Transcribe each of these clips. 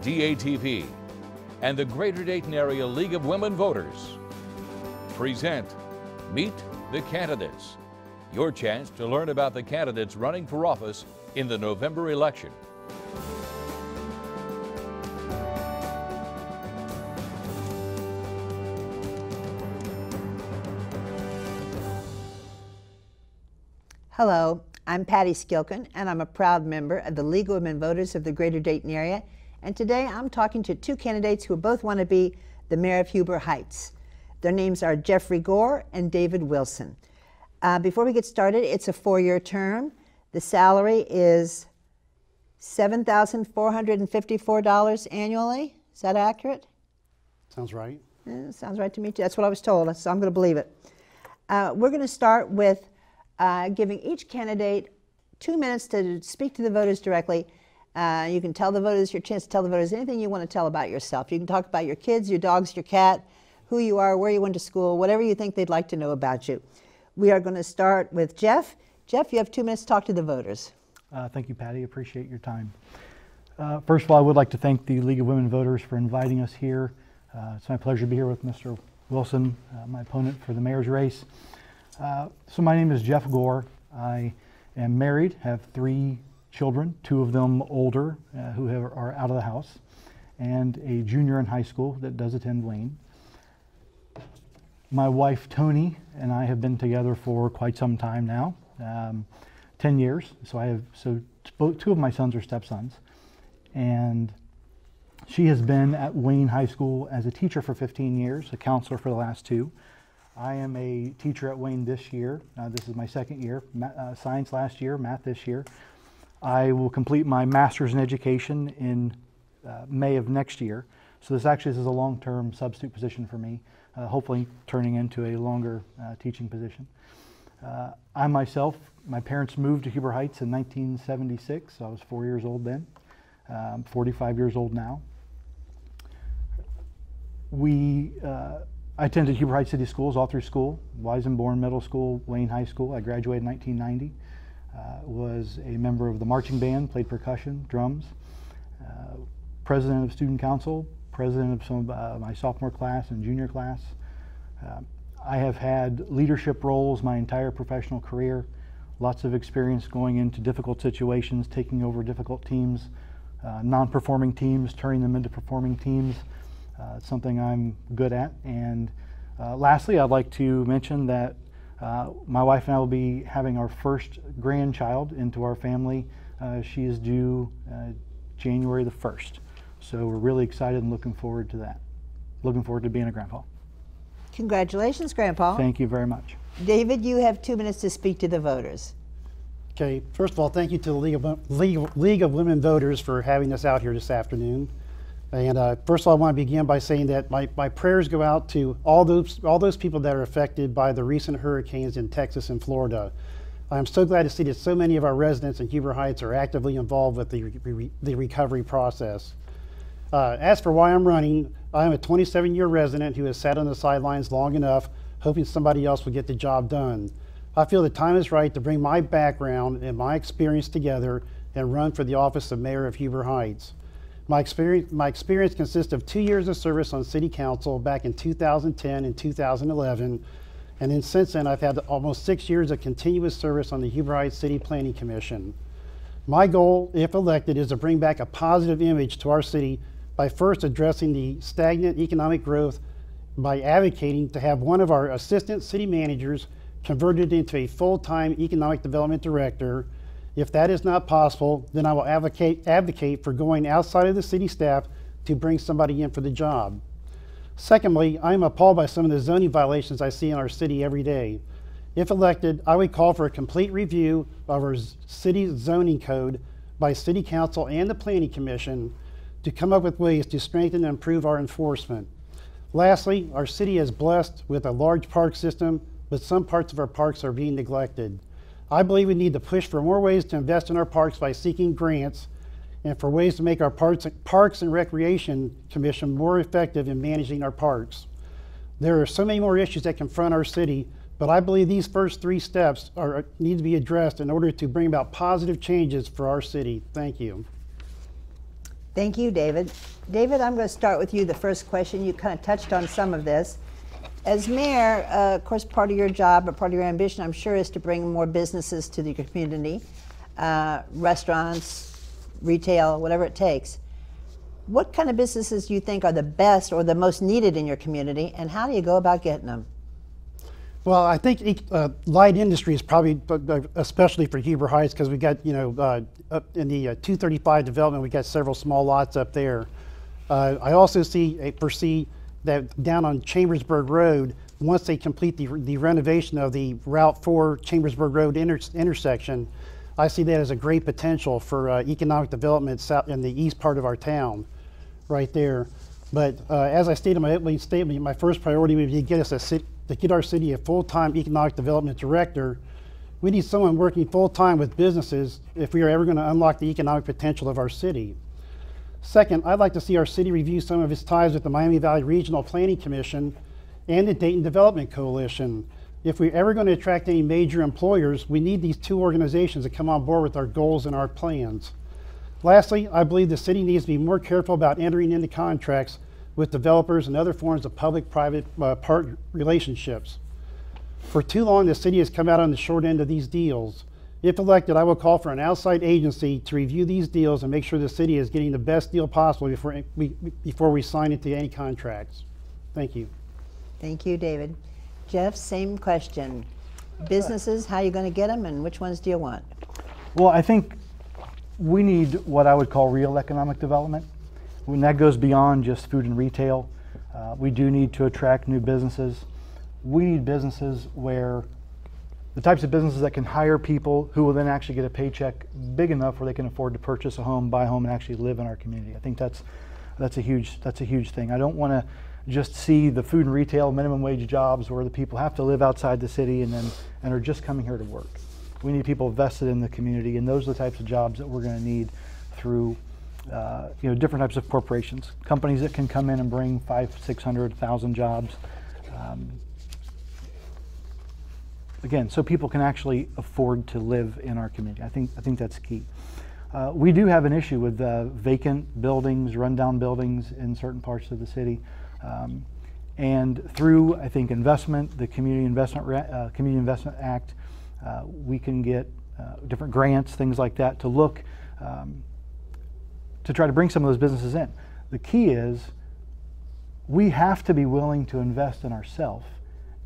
DATV, and the Greater Dayton Area League of Women Voters present Meet the Candidates, your chance to learn about the candidates running for office in the November election. Hello, I'm Patty Skilkin, and I'm a proud member of the League of Women Voters of the Greater Dayton Area. And today I'm talking to two candidates who both want to be the mayor of Huber Heights. Their names are Jeffrey Gore and David Wilson. Before we get started, it's a 4-year term. The salary is $7,454 annually. Is that accurate? Sounds right. Yeah, sounds right to me too. That's what I was told, so I'm going to believe it. We're going to start with giving each candidate 2 minutes to speak to the voters directly. You can tell the voters, your chance to tell the voters anything you want to tell about yourself. You can talk about your kids, your dogs, your cat, who you are, where you went to school, whatever you think they'd like to know about you. We are going to start with Jeff. Jeff, you have 2 minutes to talk to the voters. Thank you, Patty. Appreciate your time. First of all, I would like to thank the League of Women Voters for inviting us here. It's my pleasure to be here with Mr. Wilson, my opponent for the mayor's race. So my name is Jeff Gore. I am married, have 3 children, 2 of them older who are out of the house, and a junior in high school that does attend Wayne. My wife Tony and I have been together for quite some time now, 10 years. So 2 of my sons are stepsons, and she has been at Wayne High School as a teacher for 15 years, a counselor for the last 2. I am a teacher at Wayne this year. This is my 2nd year, science last year, math this year. I will complete my master's in education in May of next year. So this is a long-term substitute position for me, hopefully turning into a longer teaching position. I myself, my parents moved to Huber Heights in 1976. So I was 4 years old then. I'm 45 years old now. I attended Huber Heights City Schools all through school, Weisenborn Middle School, Wayne High School. I graduated in 1990. Was a member of the marching band, played percussion, drums, president of student council, president of some of my sophomore class and junior class. I have had leadership roles my entire professional career, lots of experience going into difficult situations, taking over difficult teams, non-performing teams, turning them into performing teams. It's something I'm good at. And lastly, I'd like to mention that my wife and I will be having our first grandchild into our family. She is due January the 1st. So we're really excited and looking forward to that. Looking forward to being a grandpa. Congratulations, Grandpa. Thank you very much. David, you have 2 minutes to speak to the voters. Okay, first of all, thank you to the League of Women Voters for having us out here this afternoon. And first of all, I want to begin by saying that my prayers go out to all those people that are affected by the recent hurricanes in Texas and Florida. I'm so glad to see that so many of our residents in Huber Heights are actively involved with the recovery process. As for why I'm running, I'm a 27-year resident who has sat on the sidelines long enough, hoping somebody else will get the job done. I feel the time is right to bring my background and my experience together and run for the office of Mayor of Huber Heights. My experience consists of 2 years of service on City Council back in 2010 and 2011, and then since then I've had almost 6 years of continuous service on the Huber Heights City Planning Commission. My goal, if elected, is to bring back a positive image to our city by first addressing the stagnant economic growth by advocating to have one of our assistant city managers converted into a full-time economic development director. If that is not possible, then I will advocate for going outside of the city staff to bring somebody in for the job. Secondly, I am appalled by some of the zoning violations I see in our city every day. If elected, I would call for a complete review of our city zoning code by City Council and the Planning Commission to come up with ways to strengthen and improve our enforcement. Lastly, our city is blessed with a large park system, but some parts of our parks are being neglected. I believe we need to push for more ways to invest in our parks by seeking grants and for ways to make our Parks and Recreation Commission more effective in managing our parks. There are so many more issues that confront our city, but I believe these first 3 steps need to be addressed in order to bring about positive changes for our city. Thank you. Thank you, David. David, I'm going to start with you. The first question, you kind of touched on some of this. As mayor, of course, part of your job or part of your ambition, I'm sure, is to bring more businesses to the community, restaurants, retail, whatever it takes. What kind of businesses do you think are the best or the most needed in your community, and how do you go about getting them? Well, I think light industry is probably, especially for Heber Heights, because we got, up in the 235 development, we got several small lots up there. I also foresee that down on Chambersburg Road, once they complete the renovation of the Route 4 Chambersburg Road intersection, I see that as a great potential for economic development south in the east part of our town, right there. But as I stated in my opening statement, my first priority would be to get our city a full-time economic development director. We need someone working full-time with businesses if we are ever going to unlock the economic potential of our city. Second, I'd like to see our city review some of its ties with the Miami Valley Regional Planning Commission and the Dayton Development Coalition. If we're ever going to attract any major employers, we need these two organizations to come on board with our goals and our plans. Lastly, I believe the city needs to be more careful about entering into contracts with developers and other forms of public-private relationships. For too long, the city has come out on the short end of these deals. If elected, I will call for an outside agency to review these deals and make sure the city is getting the best deal possible before we sign into any contracts. Thank you. Thank you, David. Jeff, same question. Businesses, how are you going to get them, and which ones do you want? Well, I think we need what I would call real economic development. When that goes beyond just food and retail, we do need to attract new businesses. We need businesses where the types of businesses that can hire people who will then actually get a paycheck big enough where they can afford to purchase a home, buy a home, and actually live in our community. I think that's a huge thing. I don't want to just see the food and retail minimum wage jobs where the people have to live outside the city and are just coming here to work. We need people vested in the community, and those are the types of jobs that we're going to need through different types of corporations, companies that can come in and bring 500, 600, 1,000 jobs. Again, so people can actually afford to live in our community. I think that's key. We do have an issue with vacant buildings, rundown buildings in certain parts of the city. And through, I think, investment, the Community Investment Act, we can get different grants, things like that, to look to try to bring some of those businesses in. The key is we have to be willing to invest in ourselves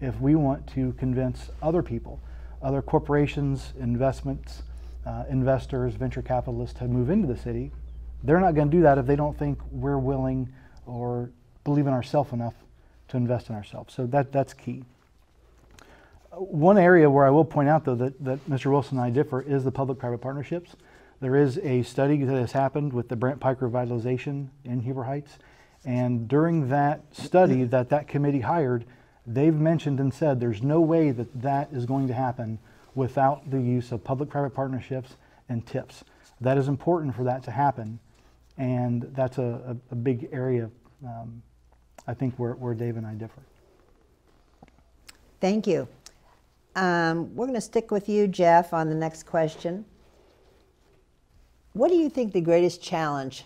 if we want to convince other people, other corporations, investors, venture capitalists to move into the city. They're not going to do that if they don't think we're willing or believe in ourselves enough to invest in ourselves. So that's key. One area where I will point out, though, that Mr. Wilson and I differ is the public-private partnerships. There is a study that has happened with the Brent Pike Revitalization in Heber Heights, and during that study that committee hired, they've mentioned and said there's no way that is going to happen without the use of public-private partnerships and TIPs. That is important for that to happen, and that's a big area, I think, where Dave and I differ. Thank you. We're going to stick with you, Jeff, on the next question. What do you think the greatest challenge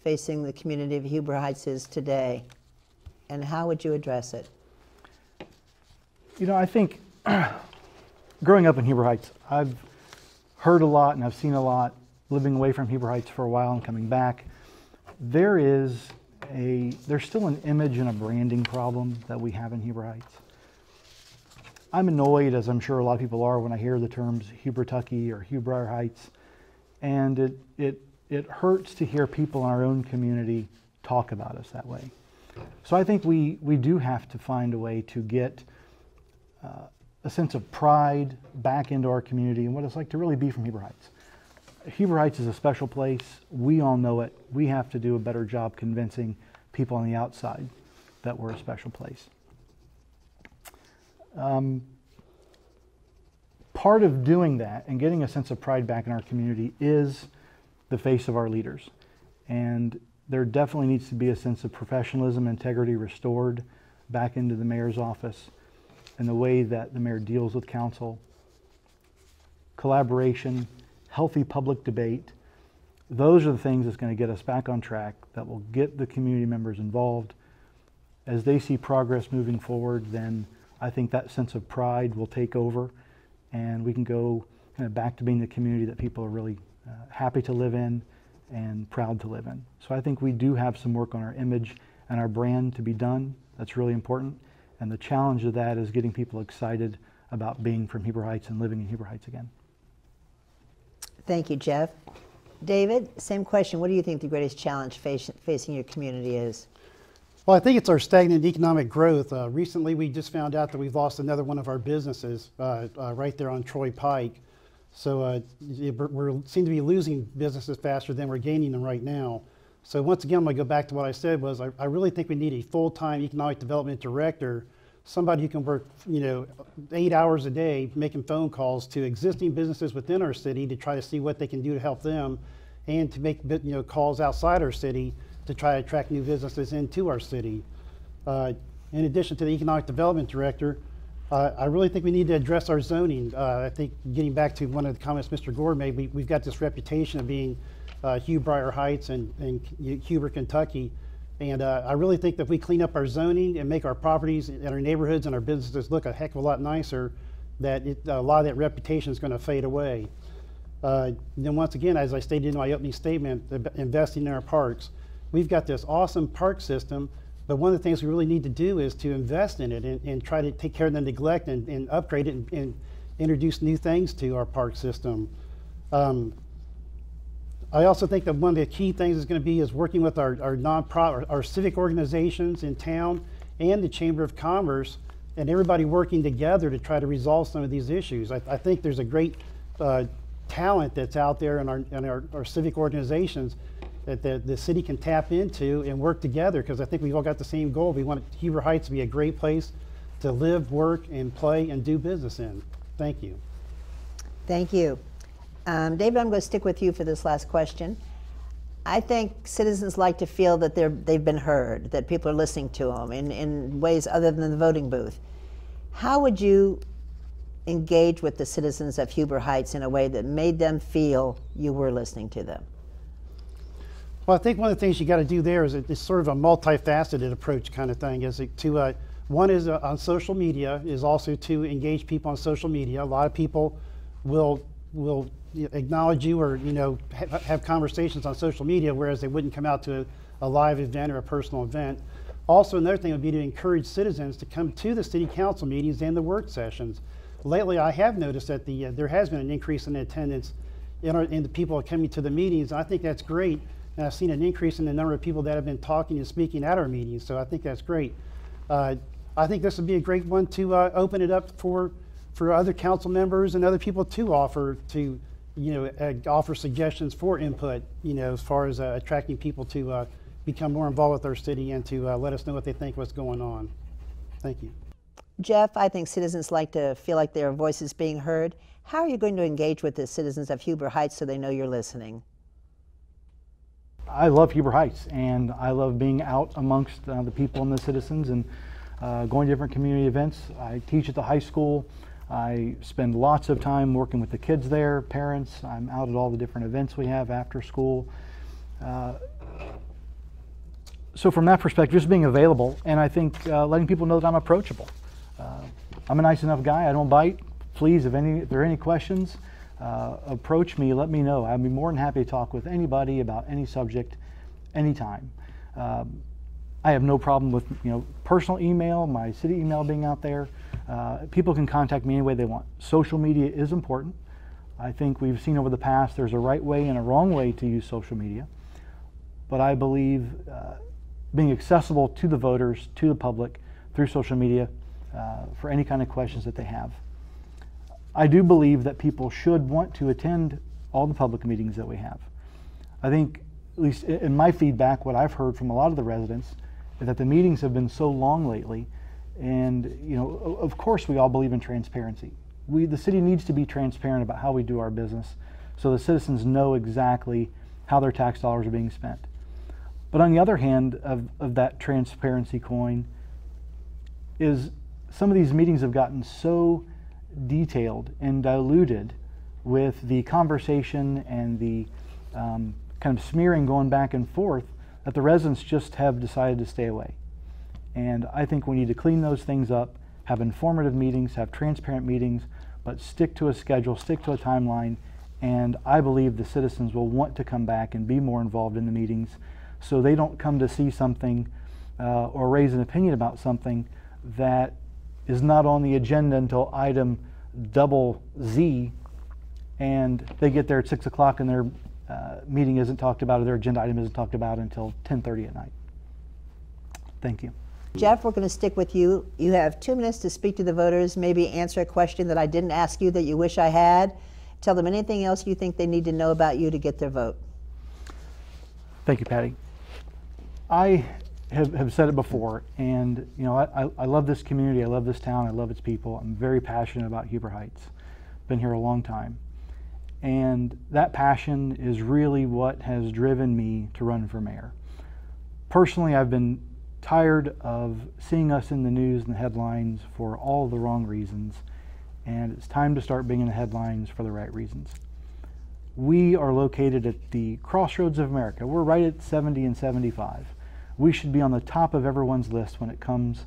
facing the community of Heber Heights is today, and how would you address it? You know, I think growing up in Heber Heights, I've heard a lot and I've seen a lot, living away from Heber Heights for a while and coming back. There's still an image and a branding problem that we have in Heber Heights. I'm annoyed, as I'm sure a lot of people are, when I hear the terms Hubertucky or Hubrier Heights, and it hurts to hear people in our own community talk about us that way. So I think we do have to find a way to get a sense of pride back into our community and what it's like to really be from Heber Heights. Heber Heights is a special place. We all know it. We have to do a better job convincing people on the outside that we're a special place. Part of doing that and getting a sense of pride back in our community is the face of our leaders. And there definitely needs to be a sense of professionalism, integrity restored back into the mayor's office and the way that the mayor deals with council, collaboration, healthy public debate. Those are the things that's going to get us back on track, that will get the community members involved. As they see progress moving forward, then I think that sense of pride will take over, and we can go kind of back to being the community that people are really happy to live in and proud to live in. So I think we do have some work on our image and our brand to be done. That's really important. And the challenge of that is getting people excited about being from Heber Heights and living in Heber Heights again. Thank you, Jeff. David, same question. What do you think the greatest challenge facing your community is? Well, I think it's our stagnant economic growth. Recently, we just found out that we've lost another one of our businesses right there on Troy Pike. So we seem to be losing businesses faster than we're gaining them right now. So once again, I'm going to go back to what I said was I really think we need a full-time economic development director, somebody who can work 8 hours a day making phone calls to existing businesses within our city to try to see what they can do to help them, and to make calls outside our city to try to attract new businesses into our city. In addition to the economic development director, I really think we need to address our zoning. I think getting back to one of the comments Mr. Gore made, we've got this reputation of being Heber Heights and Huber, Kentucky. And I really think that if we clean up our zoning and make our properties and our neighborhoods and our businesses look a heck of a lot nicer, that a lot of that reputation is going to fade away. Then once again, as I stated in my opening statement, investing in our parks. We've got this awesome park system, but one of the things we really need to do is to invest in it and try to take care of the neglect and upgrade it and introduce new things to our park system. I also think that one of the key things is going to be is working with our nonprofit, our civic organizations in town and the Chamber of Commerce, and everybody working together to try to resolve some of these issues. I think there's a great talent that's out there in our civic organizations that the city can tap into and work together, because I think we've all got the same goal. We want Heber Heights to be a great place to live, work, and play and do business in. Thank you. Thank you. David, I'm going to stick with you for this last question. I think citizens like to feel that they've been heard, that people are listening to them in ways other than the voting booth. How would you engage with the citizens of Heber Heights in a way that made them feel you were listening to them? Well, I think one of the things you got to do there is it's sort of a multifaceted approach kind of thing. One is on social media, is also to engage people on social media. A lot of people will acknowledge you or have conversations on social media, whereas they wouldn't come out to a live event or a personal event. Also, another thing would be to encourage citizens to come to the city council meetings and the work sessions. Lately, I have noticed that there has been an increase in attendance in the people coming to the meetings. I think that's great. And I've seen an increase in the number of people that have been talking and speaking at our meetings, so I think that's great. I think this would be a great one to open it up for other council members and other people to offer suggestions for input, as far as attracting people to become more involved with our city and to let us know what they think what's going on. Thank you. Jeff, I think citizens like to feel like their voice is being heard. How are you going to engage with the citizens of Heber Heights so they know you're listening? I love Heber Heights, and I love being out amongst the people and the citizens and going to different community events. I teach at the high school. I spend lots of time working with the kids there, parents. I'm out at all the different events we have after school. So from that perspective, just being available, and I think letting people know that I'm approachable. I'm a nice enough guy. I don't bite. Please, if there are any questions, approach me, let me know. I'd be more than happy to talk with anybody about any subject, anytime. I have no problem with personal email, my city email being out there. People can contact me any way they want. Social media is important. I think we've seen over the past there's a right way and a wrong way to use social media. But I believe being accessible to the voters, to the public, through social media for any kind of questions that they have. I do believe that people should want to attend all the public meetings that we have. I think, at least in my feedback, what I've heard from a lot of the residents is that the meetings have been so long lately, and of course we all believe in transparency. The city needs to be transparent about how we do our business so the citizens know exactly how their tax dollars are being spent. But on the other hand of that transparency coin is some of these meetings have gotten so detailed and diluted with the conversation and the kind of smearing going back and forth that the residents just have decided to stay away. And I think we need to clean those things up, have informative meetings, have transparent meetings, but stick to a schedule, stick to a timeline, and I believe the citizens will want to come back and be more involved in the meetings so they don't come to see something or raise an opinion about something that is not on the agenda until item double Z, and they get there at 6 o'clock and their meeting isn't talked about, or their agenda item isn't talked about until 10:30 at night. Thank you. Jeff, we're going to stick with you. You have 2 minutes to speak to the voters, maybe answer a question that I didn't ask you that you wish I had. Tell them anything else you think they need to know about you to get their vote. Thank you, Patty. I have said it before, and you know, I love this community, I love this town, I love its people. I'm very passionate about Huber Heights. Been here a long time. And that passion is really what has driven me to run for mayor. Personally, I've been tired of seeing us in the news and the headlines for all the wrong reasons, and it's time to start being in the headlines for the right reasons. We are located at the crossroads of America. We're right at 70 and 75. We should be on the top of everyone's list when it comes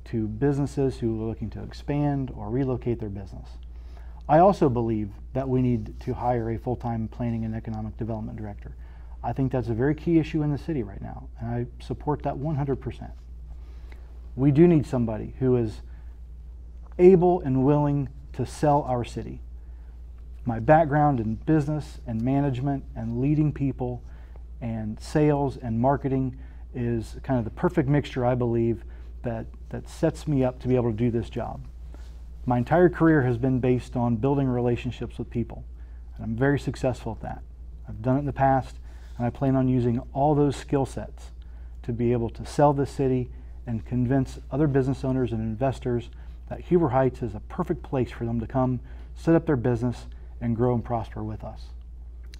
to businesses who are looking to expand or relocate their business. I also believe that we need to hire a full-time planning and economic development director. I think that's a very key issue in the city right now, and I support that 100%. We do need somebody who is able and willing to sell our city. My background in business and management and leading people and sales and marketing is kind of the perfect mixture, I believe, that sets me up to be able to do this job. My entire career has been based on building relationships with people, and I'm very successful at that. I've done it in the past, and I plan on using all those skill sets to be able to sell this city and convince other business owners and investors that Huber Heights is a perfect place for them to come, set up their business, and grow and prosper with us.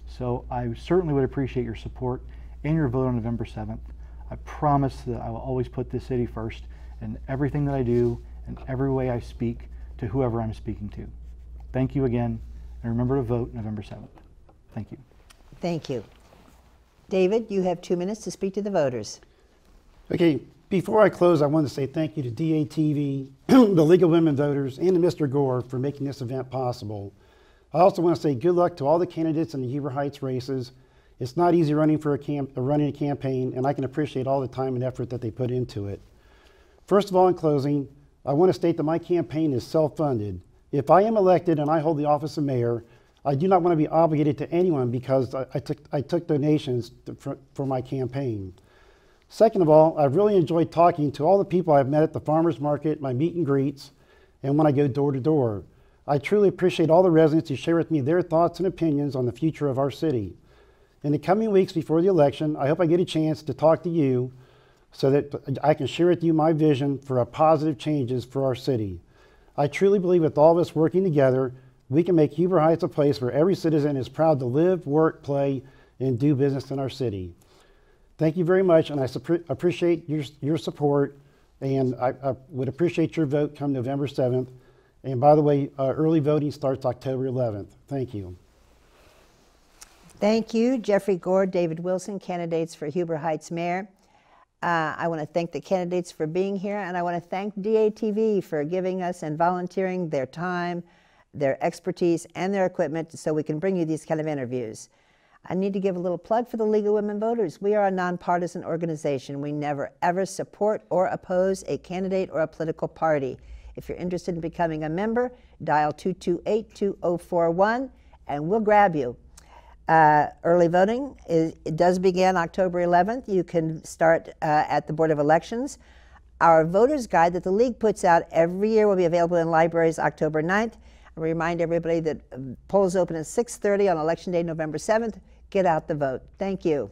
So I certainly would appreciate your support and your vote on November 7th. I promise that I will always put this city first in everything that I do and every way I speak to whoever I'm speaking to. Thank you again, and remember to vote November 7th. Thank you. Thank you. David, you have 2 minutes to speak to the voters. Okay, before I close, I want to say thank you to DATV, the League of Women Voters, and to Mr. Gore for making this event possible. I also want to say good luck to all the candidates in the Huber Heights races. It's not easy running a campaign, and I can appreciate all the time and effort that they put into it. First of all, in closing, I want to state that my campaign is self-funded. If I am elected and I hold the office of mayor, I do not want to be obligated to anyone because I took donations for my campaign. Second of all, I've really enjoyed talking to all the people I've met at the farmers market, my meet and greets, and when I go door to door. I truly appreciate all the residents who share with me their thoughts and opinions on the future of our city. In the coming weeks before the election, I hope I get a chance to talk to you so that I can share with you my vision for positive changes for our city. I truly believe with all of us working together, we can make Huber Heights a place where every citizen is proud to live, work, play, and do business in our city. Thank you very much, and I appreciate your support, and I would appreciate your vote come November 7th. And by the way, early voting starts October 11th. Thank you. Thank you, Jeffrey Gore, David Wilson, candidates for Huber Heights Mayor. I want to thank the candidates for being here, and I want to thank DATV for giving us and volunteering their time, their expertise, and their equipment so we can bring you these kind of interviews. I need to give a little plug for the League of Women Voters. We are a nonpartisan organization. We never, ever support or oppose a candidate or a political party. If you're interested in becoming a member, dial 228-2041, and we'll grab you. Early voting, it does begin October 11th. You can start at the Board of Elections. Our voters guide that the League puts out every year will be available in libraries October 9th. I remind everybody that polls open at 6:30 on Election Day, November 7th. Get out the vote. Thank you.